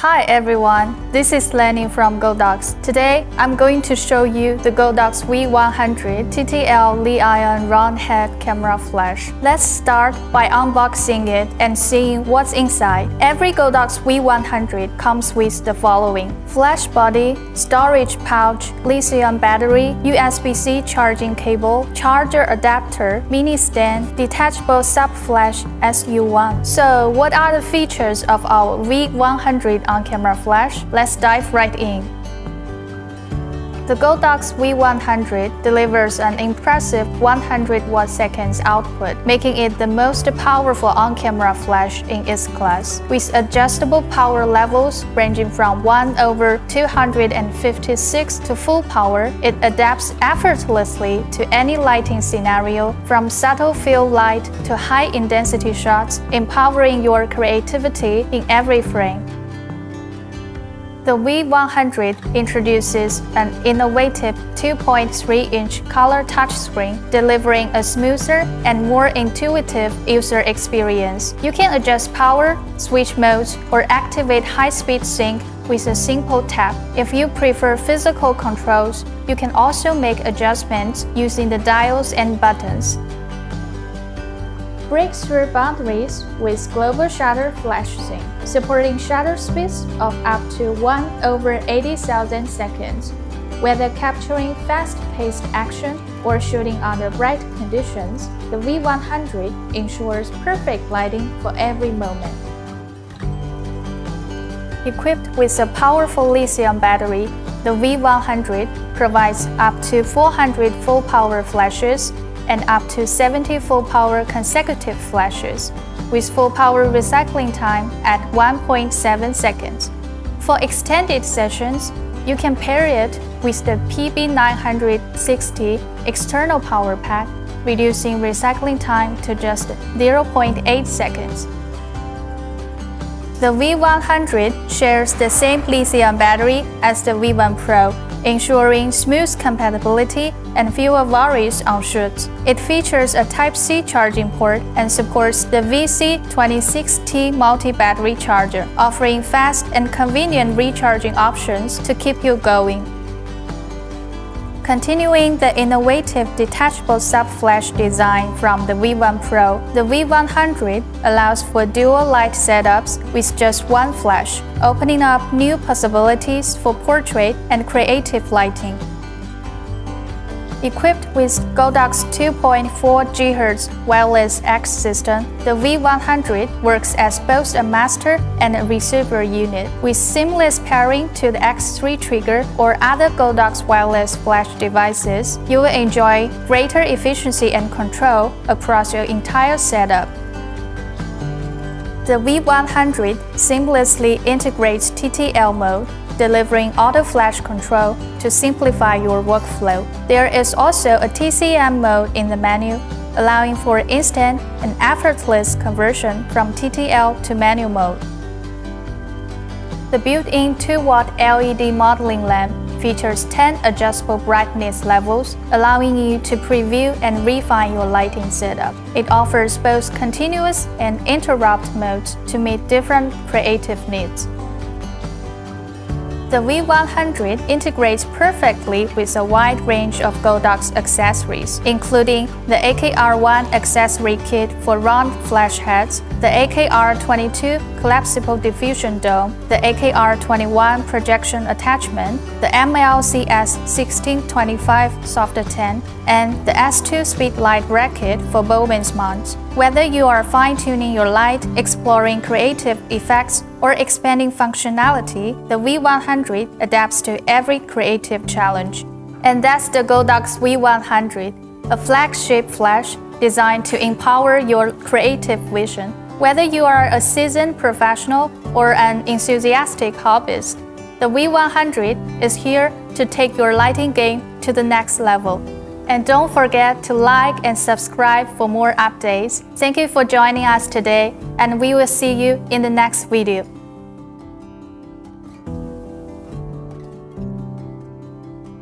Hi everyone, this is Lenny from Godox. Today, I'm going to show you the Godox V100 TTL Li-ion round head camera flash. Let's start by unboxing it and seeing what's inside. Every Godox V100 comes with the following: flash body, storage pouch, lithium battery, USB-C charging cable, charger adapter, mini stand, detachable sub-flash as you want. So what are the features of our V100 on-camera flash? Let's dive right in. The Godox V100 delivers an impressive 100 watt-seconds output, making it the most powerful on-camera flash in its class. With adjustable power levels ranging from 1/256 to full power, it adapts effortlessly to any lighting scenario, from subtle field light to high-intensity shots, empowering your creativity in every frame. The V100 introduces an innovative 2.3-inch color touchscreen, delivering a smoother and more intuitive user experience. You can adjust power, switch modes, or activate high-speed sync with a simple tap. If you prefer physical controls, you can also make adjustments using the dials and buttons. Breaks through boundaries with global shutter flash sync, supporting shutter speeds of up to 1/80,000 seconds. Whether capturing fast-paced action or shooting under bright conditions, the V100 ensures perfect lighting for every moment. Equipped with a powerful lithium battery, the V100 provides up to 400 full-power flashes and up to 70 full-power consecutive flashes, with full power recycling time at 1.7 seconds. For extended sessions, you can pair it with the PB960 external power pack, reducing recycling time to just 0.8 seconds. The V100 shares the same lithium battery as the V1 Pro, ensuring smooth compatibility and fewer worries on shoots. It features a Type-C charging port and supports the VC26T multi-battery charger, offering fast and convenient recharging options to keep you going. Continuing the innovative detachable sub-flash design from the V1 Pro, the V100 allows for dual light setups with just one flash, opening up new possibilities for portrait and creative lighting. Equipped with Godox 2.4 GHz wireless X system, the V100 works as both a master and a receiver unit. With seamless pairing to the X3 trigger or other Godox wireless flash devices, you will enjoy greater efficiency and control across your entire setup. The V100 seamlessly integrates TTL mode, delivering auto flash control to simplify your workflow. There is also a TCM mode in the menu, allowing for instant and effortless conversion from TTL to manual mode. The built-in 2-watt LED modeling lamp features 10 adjustable brightness levels, allowing you to preview and refine your lighting setup. It offers both continuous and interrupt modes to meet different creative needs. The V100 integrates perfectly with a wide range of Godox accessories, including the AKR1 accessory kit for round flash heads, the AKR22 collapsible diffusion dome, the AKR21 projection attachment, the MLCS1625 softer tin, and the S2 speed light bracket for Bowman's mounts. Whether you are fine-tuning your light, exploring creative effects, or expanding functionality, the V100 adapts to every creative challenge. And that's the Godox V100, a flagship flash designed to empower your creative vision. Whether you are a seasoned professional or an enthusiastic hobbyist, the V100 is here to take your lighting game to the next level. And don't forget to like and subscribe for more updates. Thank you for joining us today, and we will see you in the next video.